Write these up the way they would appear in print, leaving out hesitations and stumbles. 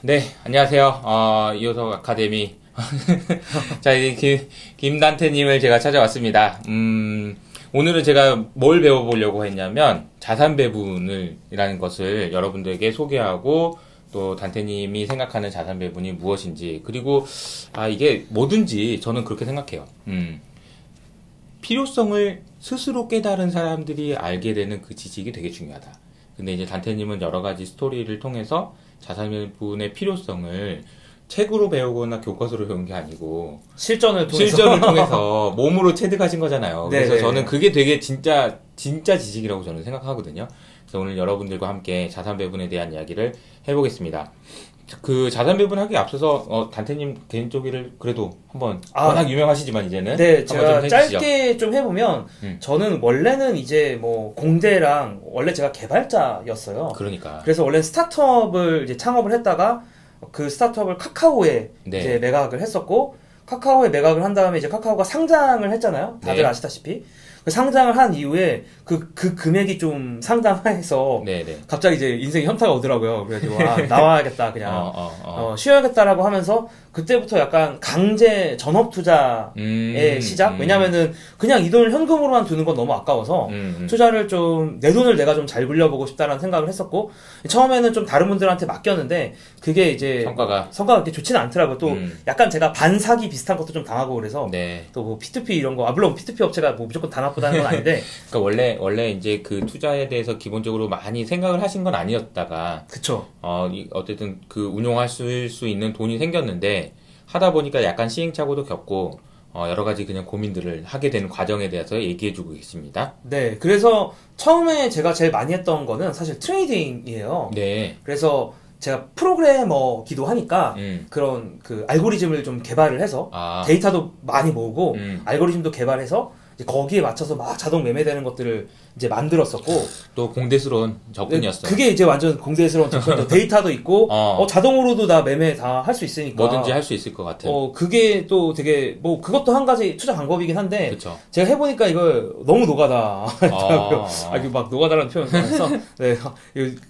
네, 안녕하세요. 이호석 아카데미. 자, 이제 김단태님을 제가 찾아왔습니다. 오늘은 제가 뭘 배워보려고 했냐면, 자산 배분이라는 것을 여러분들에게 소개하고, 또 단태님이 생각하는 자산 배분이 무엇인지, 그리고, 이게 뭐든지 저는 그렇게 생각해요. 필요성을 스스로 깨달은 사람들이 알게 되는 그 지식이 되게 중요하다. 근데 이제 단태님은 여러 가지 스토리를 통해서 자산 배분의 필요성을 책으로 배우거나 교과서로 배운 게 아니고 실전을 통해서 몸으로 체득하신 거잖아요. 네네. 그래서 저는 그게 되게 진짜 지식이라고 저는 생각하거든요. 그래서 오늘 여러분들과 함께 자산 배분에 대한 이야기를 해보겠습니다. 그 자산 배분하기 앞서서 단태님 개인 쪽을 그래도 한번 워낙 유명하시지만 이제는 네, 제가 짧게 좀 해보면 저는 원래는 이제 뭐 공대랑 원래 제가 개발자였어요. 그러니까 그래서 원래 스타트업을 이제 창업을 했다가 그 스타트업을 카카오에 네. 이제 매각을 했었고 카카오에 매각을 한 다음에 이제 카카오가 상장을 했잖아요. 다들 네. 아시다시피 그 상장을 한 이후에 그 금액이 좀 상당해서 네네. 갑자기 이제 인생에 현타가 오더라고요. 그래가지고 나와야겠다 그냥 쉬어야겠다라고 하면서 그때부터 약간 강제 전업 투자의 시작. 왜냐면은 그냥 이 돈을 현금으로만 두는 건 너무 아까워서 투자를 좀 내 돈을 내가 좀 잘 굴려보고 싶다라는 생각을 했었고 처음에는 좀 다른 분들한테 맡겼는데 그게 이제 성과가 그렇게 좋지는 않더라고요. 또 약간 제가 반사기 비슷한 것도 좀 당하고 그래서 네. 또 뭐 P2P 이런 거 물론 P2P 업체가 뭐 무조건 다 나쁘다는 건 아닌데 그러니까 원래 이제 그 투자에 대해서 기본적으로 많이 생각을 하신 건 아니었다가 그쵸. 어쨌든 그 운용할 수 있는 돈이 생겼는데 하다 보니까 약간 시행착오도 겪고 여러 가지 그냥 고민들을 하게 되는 과정에 대해서 얘기해주고 계십니다. 네, 그래서 처음에 제가 제일 많이 했던 거는 사실 트레이딩이에요. 네. 그래서 제가 프로그래머기도 하니까 그런 그 알고리즘을 좀 개발을 해서 데이터도 많이 모으고 알고리즘도 개발해서 이제 거기에 맞춰서 막 자동 매매되는 것들을 이제 만들었었고 또 공대스러운 접근이었어요. 그게 이제 완전 공대스러운 접근이죠. 데이터도 있고 자동으로도 다 매매 다 할 수 있으니까 뭐든지 할 수 있을 것 같아요. 그게 또 되게 뭐 그것도 한 가지 투자 방법이긴 한데 그쵸. 제가 해보니까 이거 너무 노가다 했더라고요. 이거 막 노가다라는 표현을 해서 네.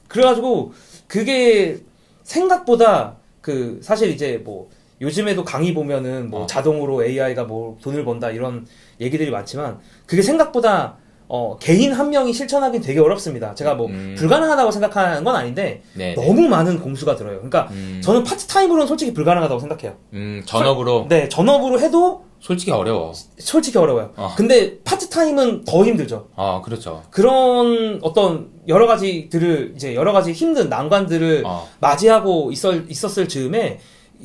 그래가지고 그게 생각보다 그 사실 이제 뭐 요즘에도 강의 보면은 뭐 자동으로 AI가 뭐 돈을 번다 이런 얘기들이 많지만 그게 생각보다 개인 한 명이 실천하기는 되게 어렵습니다. 제가 뭐 불가능하다고 생각하는 건 아닌데 네네. 너무 많은 공수가 들어요. 그러니까 저는 파트타임으로는 솔직히 불가능하다고 생각해요. 전업으로? 네, 전업으로 해도 솔직히 어려워. 솔직히 어려워요. 근데 파트타임은 더 힘들죠. 그렇죠. 그런 어떤 여러 가지들을 이제 여러 가지 힘든 난관들을 맞이하고 있었을 즈음에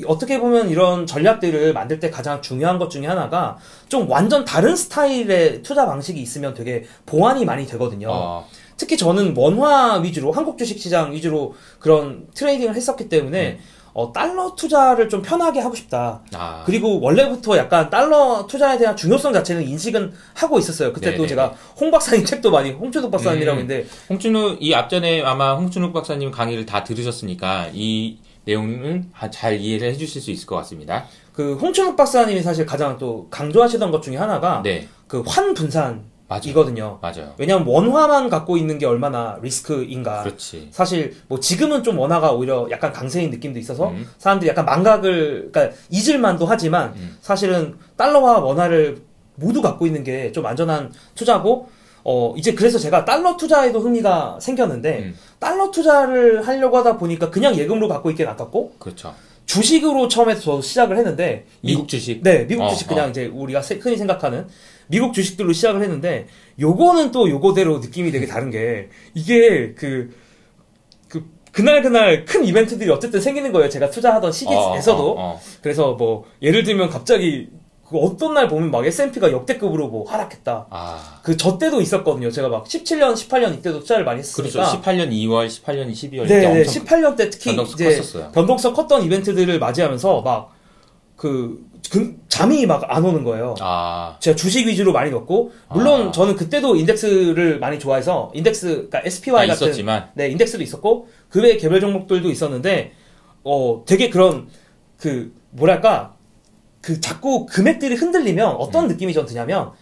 어떻게 보면 이런 전략들을 만들 때 가장 중요한 것 중에 하나가 좀 완전 다른 스타일의 투자 방식이 있으면 되게 보완이 많이 되거든요. 특히 저는 원화 위주로 한국 주식시장 위주로 그런 트레이딩을 했었기 때문에 달러 투자를 좀 편하게 하고 싶다. 그리고 원래부터 약간 달러 투자에 대한 중요성 자체는 인식은 하고 있었어요. 그때 또 제가 홍 박사님 책도 많이 홍춘욱 박사님이라고 있는데 이 앞전에 아마 홍춘욱 박사님 강의를 다 들으셨으니까 이 내용은 잘 이해를 해주실 수 있을 것 같습니다. 그 홍춘욱 박사님이 사실 가장 또 강조하시던 것 중에 하나가 그 환 분산이거든요. 맞아요. 왜냐하면 원화만 갖고 있는 게 얼마나 리스크인가. 그렇지. 사실 뭐 지금은 좀 원화가 오히려 약간 강세인 느낌도 있어서 사람들이 약간 망각을 그러니까 잊을만도 하지만 사실은 달러와 원화를 모두 갖고 있는 게 좀 안전한 투자고 이제 그래서 제가 달러 투자에도 흥미가 생겼는데, 달러 투자를 하려고 하다 보니까 그냥 예금으로 갖고 있기엔 아깝고, 그렇죠. 주식으로 처음에 저도 시작을 했는데, 미국 주식? 네, 미국 주식 그냥 이제 우리가 흔히 생각하는 미국 주식들로 시작을 했는데, 요거는 또 요거대로 느낌이 되게 다른 게, 이게 그날 큰 이벤트들이 어쨌든 생기는 거예요. 제가 투자하던 시기에서도. 그래서 뭐, 예를 들면 갑자기, 어떤 날 보면 막 S&P가 역대급으로 뭐 하락했다. 저 때도 있었거든요. 제가 막 17년, 18년 이때도 투자를 많이 했으니까. 그렇죠. 18년 2월, 18년 12월 네, 이때 엄청 18년 때 특히 이제 변동성 컸던 이벤트들을 맞이하면서 막 잠이 막 안 오는 거예요. 제가 주식 위주로 많이 넣고 물론 저는 그때도 인덱스를 많이 좋아해서 그러니까 SPY 같은 있었지만. 네, 인덱스도 있었고 그 외에 개별 종목들도 있었는데 되게 그런 뭐랄까 자꾸 금액들이 흔들리면 어떤 느낌이 전 드냐면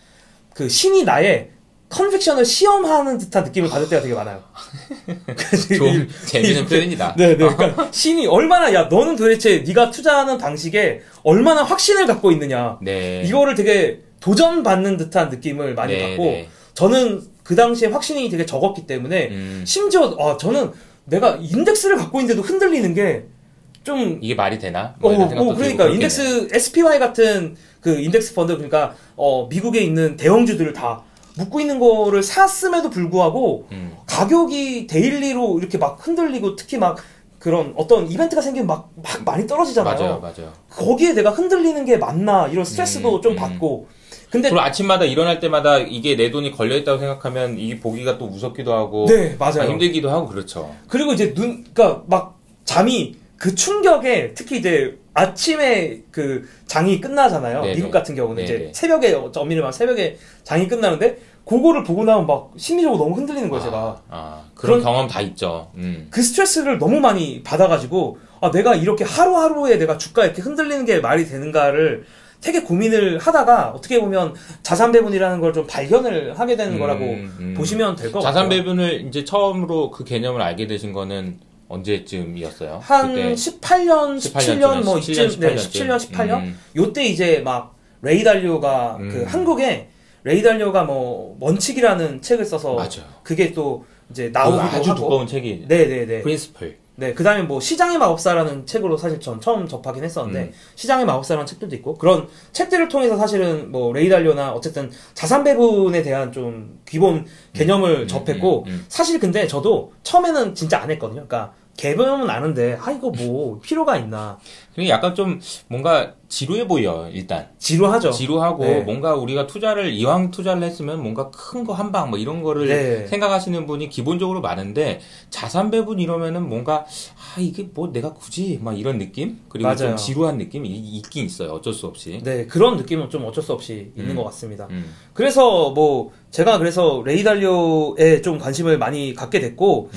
신이 나의 컨빅션을 시험하는 듯한 느낌을 받을 때가 되게 많아요. 좀 재미있는 표현이다. 네네. 그러니까 신이 얼마나 야 너는 도대체 네가 투자하는 방식에 얼마나 확신을 갖고 있느냐. 네. 이거를 되게 도전받는 듯한 느낌을 많이 네, 받고 네. 저는 그 당시에 확신이 되게 적었기 때문에 심지어 저는 내가 인덱스를 갖고 있는데도 흔들리는 게 좀 이게 말이 되나? 뭐 이런 생각도 그러니까 들고 인덱스 SPY 같은 그 인덱스 펀드 그러니까 미국에 있는 대형주들을 다 묶고 있는 거를 샀음에도 불구하고 가격이 데일리로 이렇게 막 흔들리고 특히 막 그런 어떤 이벤트가 생기면 막 많이 떨어지잖아요. 맞아요. 거기에 내가 흔들리는 게 맞나 이런 스트레스도 좀 받고. 근데 그리고 아침마다 일어날 때마다 이게 내 돈이 걸려있다고 생각하면 이게 보기가 또 무섭기도 하고. 네, 맞아요. 힘들기도 하고 그렇죠. 그리고 이제 그러니까 막 잠이 그 충격에 특히 이제 아침에 그 장이 끝나잖아요. 네네. 미국 같은 경우는 네네. 이제 새벽에 엄밀히 말하면 새벽에 장이 끝나는데 그거를 보고 나면 막 심리적으로 너무 흔들리는 거예요, 제가. 그런 경험 다 있죠. 그 스트레스를 너무 많이 받아가지고 내가 이렇게 하루하루에 내가 주가 이렇게 흔들리는 게 말이 되는가를 되게 고민을 하다가 어떻게 보면 자산 배분이라는 걸 좀 발견을 하게 되는 거라고 보시면 될 것 같아요. 자산 배분을 이제 처음으로 그 개념을 알게 되신 거는 언제쯤이었어요? 한 그때? 18년, 17년 뭐 이쯤, 17년, 18년? 요때 이제 막 레이 달리오가 그 한국에 레이 달리오가 뭐 원칙이라는 책을 써서 맞아요. 그게 또 이제 나오기도 아주 하고 두꺼운 책이 네네네. 프린시플. 네, 그 다음에 뭐 시장의 마법사라는 책으로 사실 전 처음 접하긴 했었는데 시장의 마법사라는 책들도 있고 그런 책들을 통해서 사실은 뭐 레이 달리오나 어쨌든 자산 배분에 대한 좀 기본 개념을 접했고 사실 근데 저도 처음에는 진짜 안 했거든요. 그러니까 개념은 아는데 이거 뭐 필요가 있나. 그리고 약간 좀 뭔가 지루해 보여 일단. 지루하죠. 지루하고 네. 뭔가 우리가 이왕 투자를 했으면 뭔가 큰 거 한 방 뭐 이런 거를 네. 생각하시는 분이 기본적으로 많은데 자산 배분 이러면은 뭔가 이게 뭐 내가 굳이 막 이런 느낌 그리고 맞아요. 좀 지루한 느낌이 있긴 있어요. 어쩔 수 없이. 네, 그런 느낌은 좀 어쩔 수 없이 있는 것 같습니다. 그래서 뭐 제가 그래서 레이 달리오에 좀 관심을 많이 갖게 됐고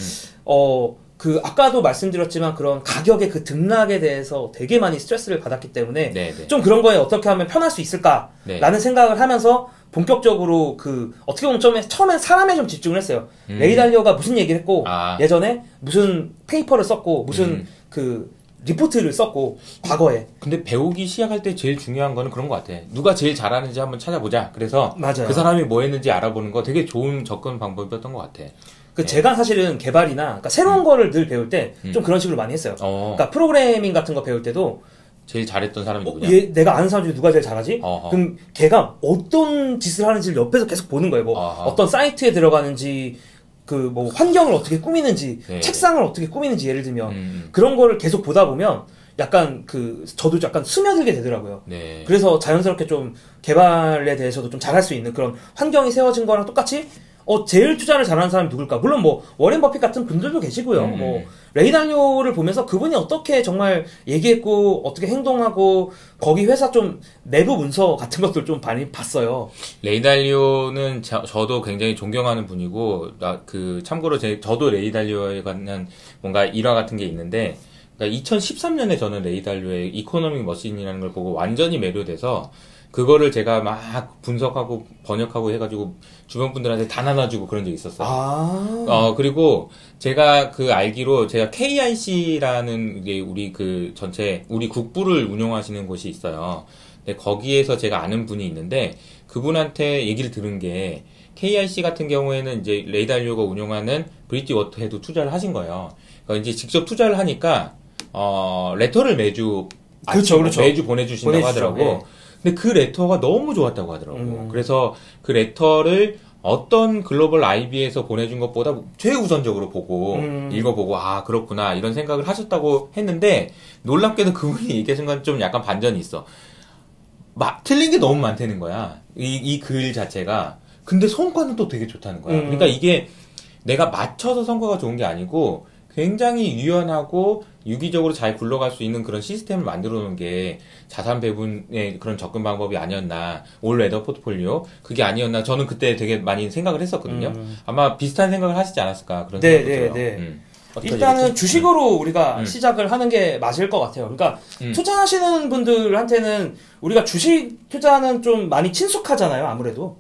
그 아까도 말씀드렸지만 그런 가격의 그 등락에 대해서 되게 많이 스트레스를 받았기 때문에 네네. 좀 그런 거에 어떻게 하면 편할 수 있을까라는 네. 생각을 하면서 본격적으로 그 어떻게 보면 처음엔 사람에 좀 집중을 했어요. 레이 달리오가 무슨 얘기를 했고 예전에 무슨 페이퍼를 썼고 무슨 그 리포트를 썼고 과거에. 근데 배우기 시작할 때 제일 중요한 거는 그런 것 같아. 누가 제일 잘하는지 한번 찾아보자. 그래서 맞아요. 그 사람이 뭐 했는지 알아보는 거 되게 좋은 접근 방법이었던 것 같아. 그 제가 사실은 개발이나 그러니까 새로운 거를 늘 배울 때 좀 그런 식으로 많이 했어요. 그러니까 프로그래밍 같은 거 배울 때도 제일 잘했던 사람이 누구냐? 내가 아는 사람 중에 누가 제일 잘하지? 그럼 걔가 어떤 짓을 하는지를 옆에서 계속 보는 거예요. 뭐 어떤 사이트에 들어가는지 그 뭐 환경을 어떻게 꾸미는지 네. 책상을 어떻게 꾸미는지 예를 들면 그런 거를 계속 보다 보면 약간 저도 약간 스며들게 되더라고요. 네. 그래서 자연스럽게 좀 개발에 대해서도 좀 잘할 수 있는 그런 환경이 세워진 거랑 똑같이 제일 투자를 잘하는 사람이 누굴까? 물론 뭐 워렌 버핏 같은 분들도 계시고요. 뭐 레이 달리오를 보면서 그분이 어떻게 정말 얘기했고 어떻게 행동하고 거기 회사 좀 내부 문서 같은 것들 좀 많이 봤어요. 레이 달리오는 저도 굉장히 존경하는 분이고 참고로 저도 레이 달리오에 관한 뭔가 일화 같은 게 있는데 그러니까 2013년에 저는 레이 달리오의 이코노믹 머신이라는 걸 보고 완전히 매료돼서 그거를 제가 막 분석하고 번역하고 해가지고 주변 분들한테 다 나눠주고 그런 적이 있었어요. 그리고 제가 알기로 제가 KIC라는 게 우리 우리 국부를 운영하시는 곳이 있어요. 근데 거기에서 제가 아는 분이 있는데 그분한테 얘기를 들은 게 KIC 같은 경우에는 이제 레이 달리오가 운영하는 브릿지 워터에도 투자를 하신 거예요. 그러니까 이제 직접 투자를 하니까 레터를 매주 그렇죠. 매주 보내주신다고 하더라고. 네. 근데 그 레터가 너무 좋았다고 하더라고요. 그래서 그 레터를 어떤 글로벌 IB에서 보내준 것보다 최우선적으로 보고 읽어보고 그렇구나 이런 생각을 하셨다고 했는데 놀랍게도 그분이 얘기하신 건 좀 약간 반전이 있어. 틀린 게 너무 많다는 거야. 이 글 자체가. 근데 성과는 또 되게 좋다는 거야. 그러니까 이게 내가 맞춰서 성과가 좋은 게 아니고 굉장히 유연하고 유기적으로 잘 굴러갈 수 있는 그런 시스템을 만들어 놓은 게 자산 배분의 그런 접근 방법이 아니었나. 올 웨더 포트폴리오 그게 아니었나. 저는 그때 되게 많이 생각을 했었거든요. 아마 비슷한 생각을 하시지 않았을까 그런 생각이 들어요. 네. 일단은 주식으로 우리가 시작을 하는 게 맞을 것 같아요. 그러니까 투자하시는 분들한테는 우리가 주식 투자는 좀 많이 친숙하잖아요. 아무래도.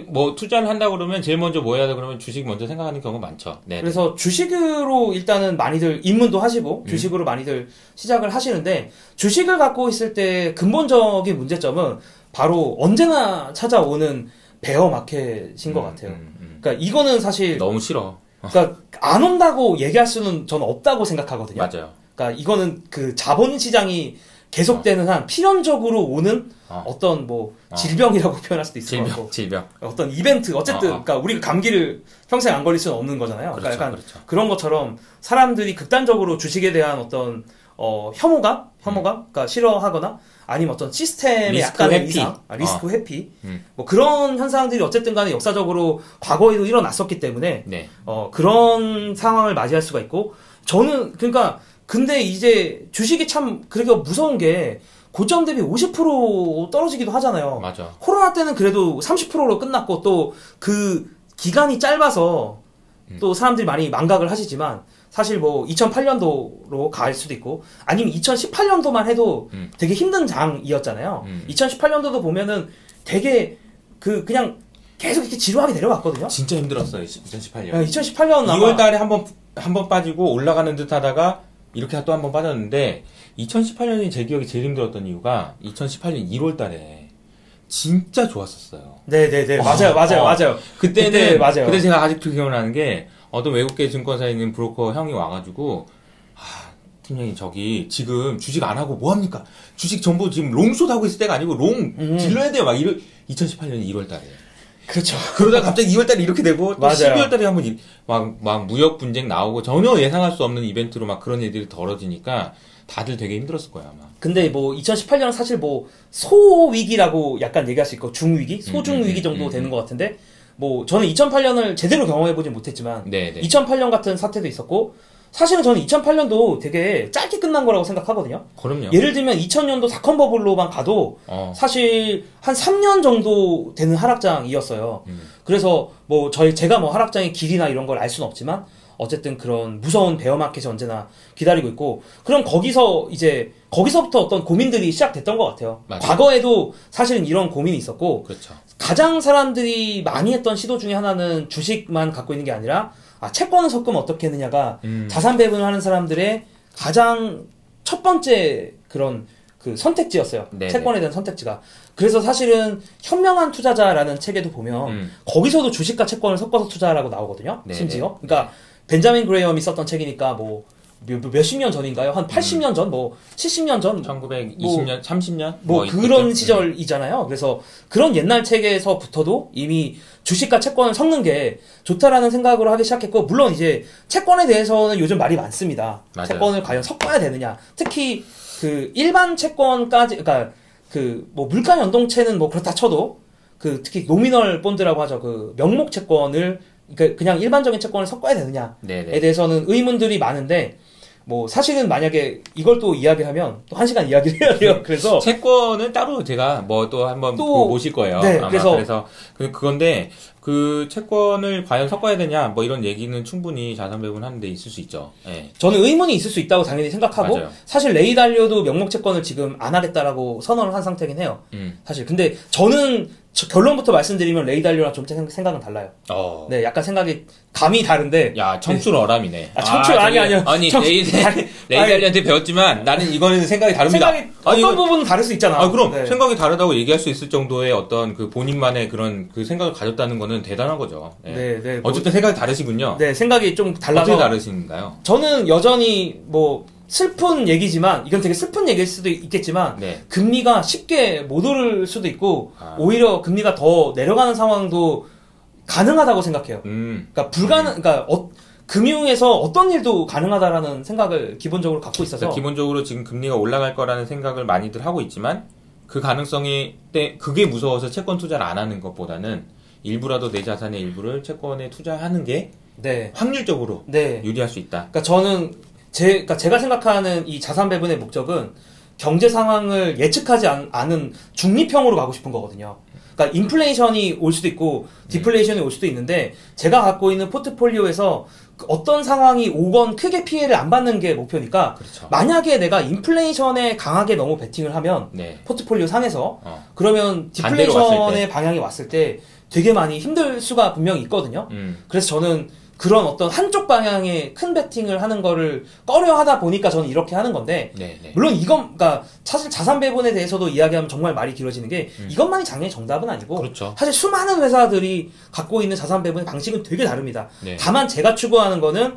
뭐 투자를 한다 그러면 제일 먼저 뭐 해야 돼 그러면 주식 먼저 생각하는 경우가 많죠. 네. 그래서 주식으로 일단은 많이들 입문도 하시고 주식으로 많이들 시작을 하시는데 주식을 갖고 있을 때 근본적인 문제점은 바로 언제나 찾아오는 베어 마켓인 것 같아요. 그러니까 이거는 사실 너무 싫어. 그러니까 안 온다고 얘기할 수는 저는 없다고 생각하거든요. 맞아요. 그러니까 이거는 그 자본 시장이 계속되는 한 필연적으로 오는 어떤 뭐 질병이라고 표현할 수도 있을 것 같고 질병. 어떤 이벤트 어쨌든 그러니까 우리가 감기를 평생 안 걸릴 수는 없는 거잖아요. 그렇죠, 그러니까 약간 그렇죠. 그런 것처럼 사람들이 극단적으로 주식에 대한 어떤 혐오감, 그러니까 싫어하거나 아니면 어떤 시스템의 약간의 이상, 리스크 회피, 뭐 그런 현상들이 어쨌든 간에 역사적으로 과거에도 일어났었기 때문에 네. 그런 상황을 맞이할 수가 있고 저는 그러니까 근데 이제 주식이 참 그렇게 무서운 게 고점 대비 50% 떨어지기도 하잖아요. 맞아. 코로나 때는 그래도 30%로 끝났고 또 그 기간이 짧아서 또 사람들이 많이 망각을 하시지만 사실 뭐 2008년도로 갈 수도 있고 아니면 2018년도만 해도 되게 힘든 장이었잖아요. 2018년도도 보면은 되게 그냥 계속 이렇게 지루하게 내려왔거든요. 진짜 힘들었어요. 2018년. 2018년 2월 달에 한 번 빠지고 올라가는 듯 하다가 이렇게 또 한 번 빠졌는데 2018년이 제 기억에 제일 힘들었던 이유가 2018년 1월 달에 진짜 좋았었어요. 네네네. 맞아요. 그때는 맞아요. 그때 제가 아직도 기억나는 게 어떤 외국계 증권사에 있는 브로커 형이 와가지고 팀장님 저기 지금 주식 안 하고 뭐 합니까? 주식 전부 지금 롱숏 하고 있을 때가 아니고 롱 질러야 돼요. 2018년 1월 달에. 그렇죠. 그러다 갑자기 2월 달에 이렇게 되고 또 맞아요. 12월 달에 한번 막 무역 분쟁 나오고 전혀 예상할 수 없는 이벤트로 막 그런 일들이 벌어지니까 다들 되게 힘들었을 거예요, 아마. 근데 뭐 2018년은 사실 뭐 소위기라고 약간 얘기할 수 있고 중위기, 소중위기 정도 되는 것 같은데 뭐 저는 2008년을 제대로 경험해보진 못했지만 2008년 같은 사태도 있었고 사실은 저는 2008년도 되게 짧게 끝난 거라고 생각하거든요. 그럼요. 예를 들면 2000년도 닷컴 버블로만 가도 사실 한 3년 정도 되는 하락장이었어요. 그래서 뭐 제가 뭐 하락장의 길이나 이런 걸 알 수는 없지만 어쨌든 그런 무서운 베어마켓이 언제나 기다리고 있고 그럼 거기서부터 어떤 고민들이 시작됐던 것 같아요. 맞아요. 과거에도 사실은 이런 고민이 있었고 그렇죠. 가장 사람들이 많이 했던 시도 중에 하나는 주식만 갖고 있는 게 아니라 채권을 섞으면 어떻게 했느냐가 자산 배분을 하는 사람들의 가장 첫 번째 그런 그 선택지였어요. 네네. 채권에 대한 선택지가. 그래서 사실은 현명한 투자자라는 책에도 보면 거기서도 주식과 채권을 섞어서 투자라고 나오거든요. 네네. 심지어. 그러니까 벤자민 그레이엄이 썼던 책이니까 뭐 몇십 년 전인가요? 한 80년 전, 뭐 70년 전, 1920년, 30년, 뭐 그런 시절이잖아요. 그래서 그런 옛날 책에서부터도 이미 주식과 채권을 섞는 게 좋다라는 생각으로 하기 시작했고, 물론 이제 채권에 대해서는 요즘 말이 많습니다. 맞아요. 채권을 과연 섞어야 되느냐? 특히 그 일반 채권까지, 그러니까 그 뭐 물가 연동채는 뭐 그렇다 쳐도 그 특히 노미널 본드라고 하죠. 그 명목 채권을 그냥 일반적인 채권을 섞어야 되느냐에 네네. 대해서는 의문들이 많은데. 뭐 사실은 만약에 이걸 또 이야기를 하면 또 1시간 이야기를 해야 돼요. 그래서 채권은 따로 제가 뭐 또 한번 모실 거예요. 네, 아마. 그래서 그건데 그 채권을 과연 섞어야 되냐 뭐 이런 얘기는 충분히 자산 배분하는 데 있을 수 있죠. 네. 저는 의문이 있을 수 있다고 당연히 생각하고 맞아요. 사실 레이 달리오도 명목 채권을 지금 안 하겠다라고 선언을 한 상태긴 해요. 사실 근데 저는 결론부터 말씀드리면 레이 달리오랑 좀 생각은 달라요. 네, 약간 생각이 감이 다른데. 야, 청출 어람이네. 청출 아니요. 아니, 레이 달리오한테 배웠지만 나는 이거는 생각이 다릅니다. 생각이 어떤 부분은 다를 수 있잖아. 그럼 네. 생각이 다르다고 얘기할 수 있을 정도의 어떤 그 본인만의 그런 그 생각을 가졌다는 거는 대단한 거죠. 네. 어쨌든 생각이 다르시군요. 네, 생각이 좀 달라서. 어떻게 다르신가요? 저는 여전히 뭐 슬픈 얘기지만 이건 되게 슬픈 얘기일 수도 있겠지만 네. 금리가 쉽게 못 오를 수도 있고 오히려 금리가 더 내려가는 상황도 가능하다고 생각해요. 그러니까 그러니까 금융에서 어떤 일도 가능하다라는 생각을 기본적으로 갖고 있어서 그러니까 기본적으로 지금 금리가 올라갈 거라는 생각을 많이들 하고 있지만 그 가능성이 그게 무서워서 채권 투자를 안 하는 것보다는 일부라도 내 자산의 일부를 채권에 투자하는 게 네. 확률적으로 네. 유리할 수 있다. 그러니까 저는 그러니까 제가 생각하는 이 자산 배분의 목적은 경제 상황을 예측하지 않은 중립형으로 가고 싶은 거거든요. 그러니까 인플레이션이 올 수도 있고 디플레이션이 올 수도 있는데 제가 갖고 있는 포트폴리오에서 어떤 상황이 오건 크게 피해를 안 받는 게 목표니까 그렇죠. 만약에 내가 인플레이션에 강하게 너무 베팅을 하면 네. 포트폴리오 상에서 그러면 디플레이션의 방향이 왔을 때 되게 많이 힘들 수가 분명히 있거든요. 그래서 저는 그런 어떤 한쪽 방향의 큰 베팅을 하는 거를 꺼려 하다 보니까 저는 이렇게 하는 건데, 네네. 물론 그러니까 사실 자산 배분에 대해서도 이야기하면 정말 말이 길어지는 게, 이것만이 장애의 정답은 아니고, 그렇죠. 사실 수많은 회사들이 갖고 있는 자산 배분의 방식은 되게 다릅니다. 네. 다만 제가 추구하는 거는,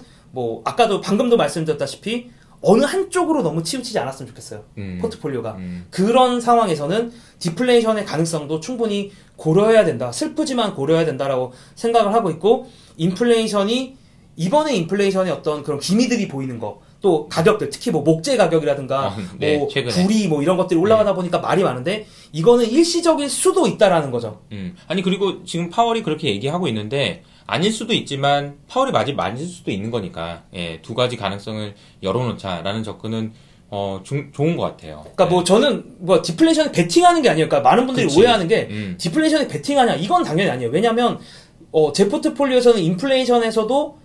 아까도 방금도 말씀드렸다시피, 어느 한쪽으로 너무 치우치지 않았으면 좋겠어요. 포트폴리오가. 그런 상황에서는 디플레이션의 가능성도 충분히 고려해야 된다. 슬프지만 고려해야 된다라고 생각을 하고 있고, 이번에 인플레이션의 어떤 그런 기미들이 보이는 거, 또 가격들, 특히 목재 가격이라든가, 네, 최근에. 구리 이런 것들이 올라가다 보니까 말이 많은데, 이거는 일시적일 수도 있다라는 거죠. 아니, 그리고 지금 파월이 그렇게 얘기하고 있는데, 아닐 수도 있지만, 파월이 맞을 수도 있는 거니까, 예, 두 가지 가능성을 열어놓자라는 접근은, 좋은 것 같아요. 그러니까 저는 디플레이션에 베팅하는 게 아니에요. 그러니까 많은 분들이 그치. 오해하는 게, 디플레이션에 베팅하냐? 이건 당연히 아니에요. 왜냐면, 제 포트폴리오에서는 인플레이션에서도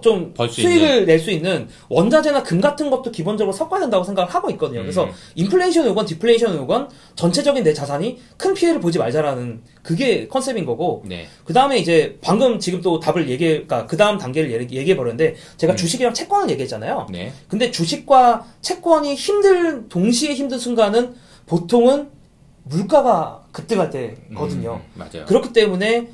좀 수익을 낼 수 있는 원자재나 금 같은 것도 기본적으로 섞어야 된다고 생각을 하고 있거든요. 그래서 인플레이션이 오건 디플레이션이 오건 전체적인 내 자산이 큰 피해를 보지 말자라는 그게 컨셉인 거고. 네. 그 다음에 이제 방금 지금 또 답을 그러니까 그 다음 단계를 얘기해 버렸는데 제가 주식이랑 채권을 얘기했잖아요. 네. 근데 주식과 채권이 동시에 힘든 순간은 보통은 물가가 급등할 때거든요. 맞아요. 그렇기 때문에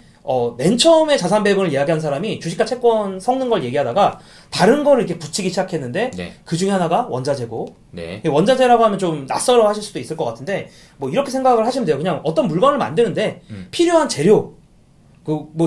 맨 처음에 자산 배분을 이야기한 사람이 주식과 채권 섞는 걸 얘기하다가 다른 거를 이렇게 붙이기 시작했는데 네. 그 중에 하나가 원자재고 네. 원자재라고 하면 좀 낯설어 하실 수도 있을 것 같은데 이렇게 생각을 하시면 돼요. 그냥 어떤 물건을 만드는데 필요한 재료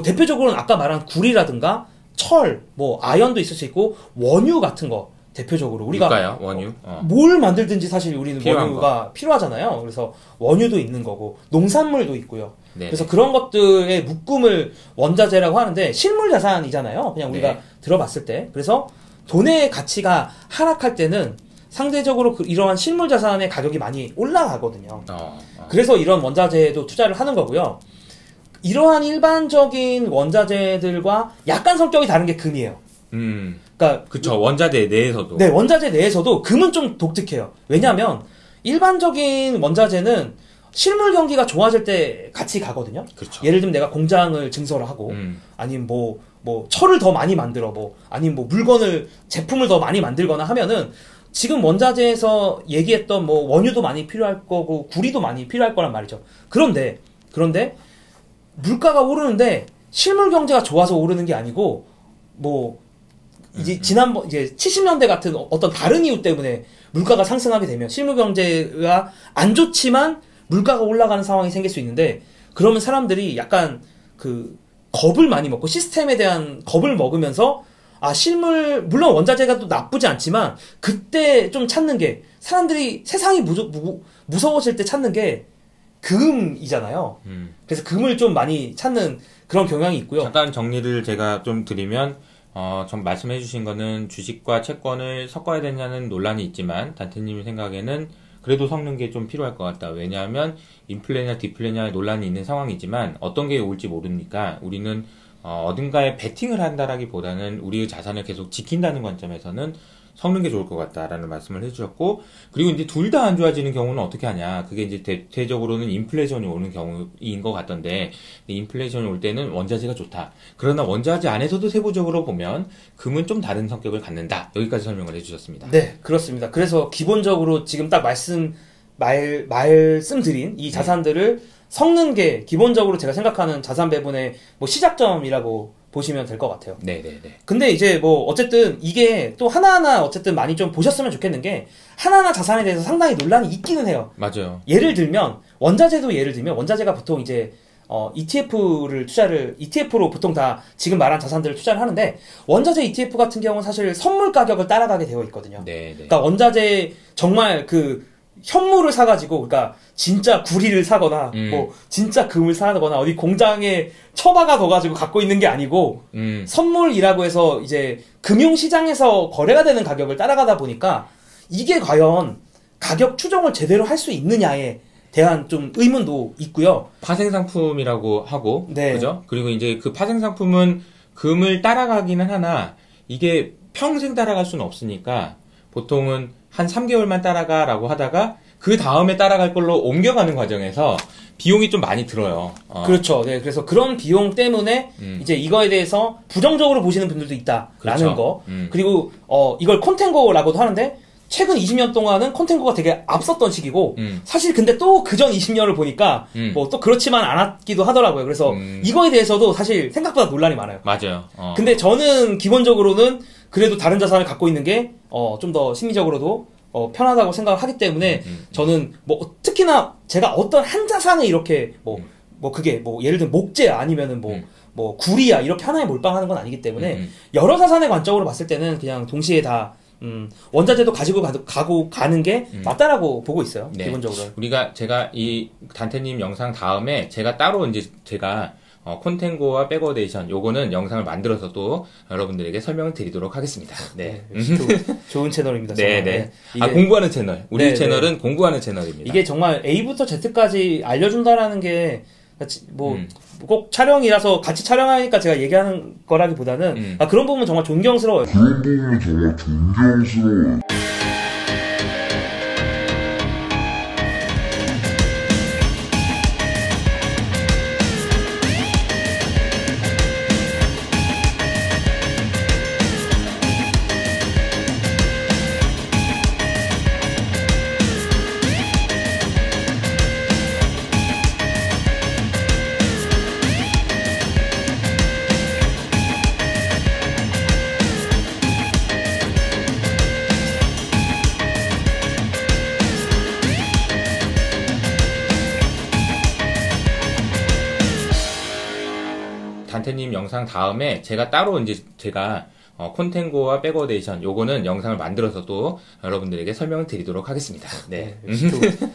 대표적으로는 아까 말한 구리라든가 철, 아연도 있을 수 있고 원유 같은 거 대표적으로 우리가 물가요? 원유? 뭘 만들든지 사실 우리는 원유가 필요하잖아요. 그래서 원유도 있는 거고 농산물도 있고요. 네네. 그래서 그런 것들의 묶음을 원자재라고 하는데 실물 자산이잖아요. 그냥 우리가 들어봤을 때. 그래서 돈의 가치가 하락할 때는 상대적으로 이러한 실물 자산의 가격이 많이 올라가거든요. 그래서 이런 원자재에도 투자를 하는 거고요. 이러한 일반적인 원자재들과 약간 성격이 다른 게 금이에요. 그러니까 그쵸. 원자재 내에서도. 네, 원자재 내에서도 금은 좀 독특해요. 왜냐하면 일반적인 원자재는 실물 경기가 좋아질 때 같이 가거든요. 그렇죠. 예를 들면 내가 공장을 증설을 하고, 아니면 철을 더 많이 만들어, 아니면 제품을 더 많이 만들거나 하면은, 지금 원자재에서 얘기했던 원유도 많이 필요할 거고, 구리도 많이 필요할 거란 말이죠. 그런데, 물가가 오르는데, 실물 경제가 좋아서 오르는 게 아니고, 이제 70년대 같은 어떤 다른 이유 때문에 물가가 상승하게 되면 실물 경제가 안 좋지만 물가가 올라가는 상황이 생길 수 있는데 그러면 사람들이 약간 겁을 많이 먹고 시스템에 대한 겁을 먹으면서 물론 원자재가 또 나쁘지 않지만 그때 좀 찾는 게 사람들이 세상이 무서워질 때 찾는 게 금이잖아요. 그래서 금을 좀 많이 찾는 그런 경향이 있고요. 잠깐 정리를 제가 좀 드리면 좀 말씀해 주신 거는 주식과 채권을 섞어야 되냐는 논란이 있지만 단테님 생각에는 그래도 섞는 게 좀 필요할 것 같다. 왜냐하면 인플레냐 디플레냐의 논란이 있는 상황이지만 어떤 게 올지 모르니까 우리는 어딘가에 베팅을 한다라기보다는 우리의 자산을 계속 지킨다는 관점에서는 섞는 게 좋을 것 같다라는 말씀을 해주셨고, 그리고 이제 둘 다 안 좋아지는 경우는 어떻게 하냐. 그게 이제 대체적으로는 인플레이션이 오는 경우인 것 같던데, 인플레이션이 올 때는 원자재가 좋다. 그러나 원자재 안에서도 세부적으로 보면 금은 좀 다른 성격을 갖는다. 여기까지 설명을 해주셨습니다. 네, 그렇습니다. 그래서 기본적으로 지금 딱 말씀드린 이 자산들을 섞는 게 기본적으로 제가 생각하는 자산 배분의 시작점이라고 보시면 될 것 같아요. 네네네. 근데 이제 어쨌든 이게 또 하나하나 어쨌든 많이 좀 보셨으면 좋겠는 게 하나하나 자산에 대해서 상당히 논란이 있기는 해요. 맞아요. 예를 들면 원자재가 보통 이제 ETF로 보통 다 지금 말한 자산들을 투자를 하는데 원자재 ETF 같은 경우는 사실 선물 가격을 따라가게 되어 있거든요. 네. 그러니까 원자재 정말 현물을 사가지고, 그러니까 진짜 구리를 사거나, 진짜 금을 사거나, 어디 공장에 처박아 둬가지고 갖고 있는 게 아니고, 선물이라고 해서 이제 금융시장에서 거래가 되는 가격을 따라가다 보니까, 이게 과연 가격 추정을 제대로 할 수 있느냐에 대한 좀 의문도 있고요. 파생상품이라고 하고, 네. 그죠? 그리고 이제 그 파생상품은 금을 따라가기는 하나, 이게 평생 따라갈 수는 없으니까, 보통은 한 3개월만 따라가라고 하다가 그 다음에 따라갈 걸로 옮겨가는 과정에서 비용이 좀 많이 들어요. 그렇죠. 네. 그래서 그런 비용 때문에 이제 이거에 대해서 부정적으로 보시는 분들도 있다라는 그렇죠. 거. 그리고 이걸 콘텐고라고도 하는데 최근 20년 동안은 콘텐고가 되게 앞섰던 시기고 사실 근데 또 그전 20년을 보니까 뭐 또 그렇지만 않았기도 하더라고요. 그래서 이거에 대해서도 사실 생각보다 논란이 많아요. 맞아요. 근데 저는 기본적으로는 그래도 다른 자산을 갖고 있는 게 좀 더 심리적으로도 편하다고 생각을 하기 때문에 저는 뭐 특히나 제가 어떤 한 자산에 이렇게 뭐 그게 뭐 예를 들면 목재 아니면은 뭐 구리야 이렇게 하나에 몰빵하는 건 아니기 때문에 여러 자산의 관점으로 봤을 때는 그냥 동시에 다 원자재도 가지고 가는 게 맞다라고 보고 있어요. 네. 기본적으로. 제가 이 단테님 영상 다음에 제가 따로 이제 제가 콘텐고와 백어데이션 요거는 영상을 만들어서 또 여러분들에게 설명을 드리도록 하겠습니다. 네. 좋은 채널입니다. 네, 네. 공부하는 채널. 우리 채널은 공부하는 채널입니다. 이게 정말 A부터 Z까지 알려준다라는 게 꼭 촬영이라서 같이 촬영하니까 제가 얘기하는 거라기보다는 그런 부분은 정말 존경스러워요. 단테님 영상 다음에 제가 따로 이제 제가 콘텐고와 백어데이션 요거는 영상을 만들어서 또 여러분들에게 설명을 드리도록 하겠습니다. 네.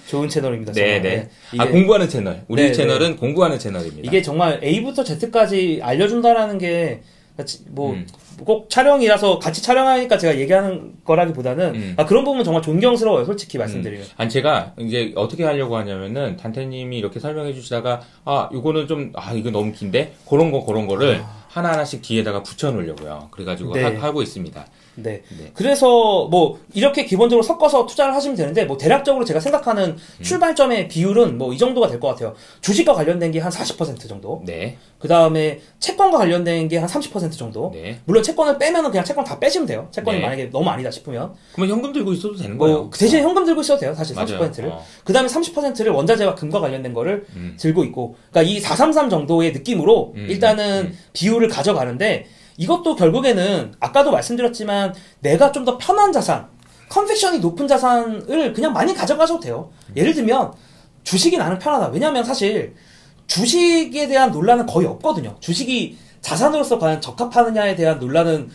좋은 채널입니다. 네, 네. 공부하는 채널. 우리 채널은 공부하는 채널입니다. 이게 정말 A부터 Z까지 알려준다라는 게 꼭 촬영이라서 같이 촬영하니까 제가 얘기하는 거라기보다는 그런 부분은 정말 존경스러워요. 솔직히 말씀드리면. 아니 제가 이제 어떻게 하려고 하냐면은 단테님이 이렇게 설명해 주시다가 이거는 좀 이거 너무 긴데 그런 거를 하나하나씩 뒤에다가 붙여 놓으려고요. 그래가지고 하고 있습니다. 네. 그래서 뭐 이렇게 기본적으로 섞어서 투자를 하시면 되는데 뭐 대략적으로 제가 생각하는 출발점의 비율은 뭐 이 정도가 될 것 같아요. 주식과 관련된 게 한 40% 정도. 네. 그 다음에 채권과 관련된 게 한 30% 정도. 네. 물론 채권을 빼면은 그냥 채권 다 빼시면 돼요. 채권이 만약에 너무 아니다 싶으면. 그러면 현금 들고 있어도 되는 거예요. 그 대신에 현금 들고 있어도 돼요. 사실 30%를. 그 다음에 30%를 원자재와 금과 관련된 거를 들고 있고. 그러니까 이 433 정도의 느낌으로 일단은 비율을 가져가는데 이것도 결국에는 아까도 말씀드렸지만 내가 좀 더 편한 자산, 컨섹션이 높은 자산을 그냥 많이 가져가셔도 돼요. 예를 들면 주식이 나는 편하다. 왜냐하면 사실 주식에 대한 논란은 거의 없거든요. 주식이 자산으로서 과연 적합하느냐에 대한 논란은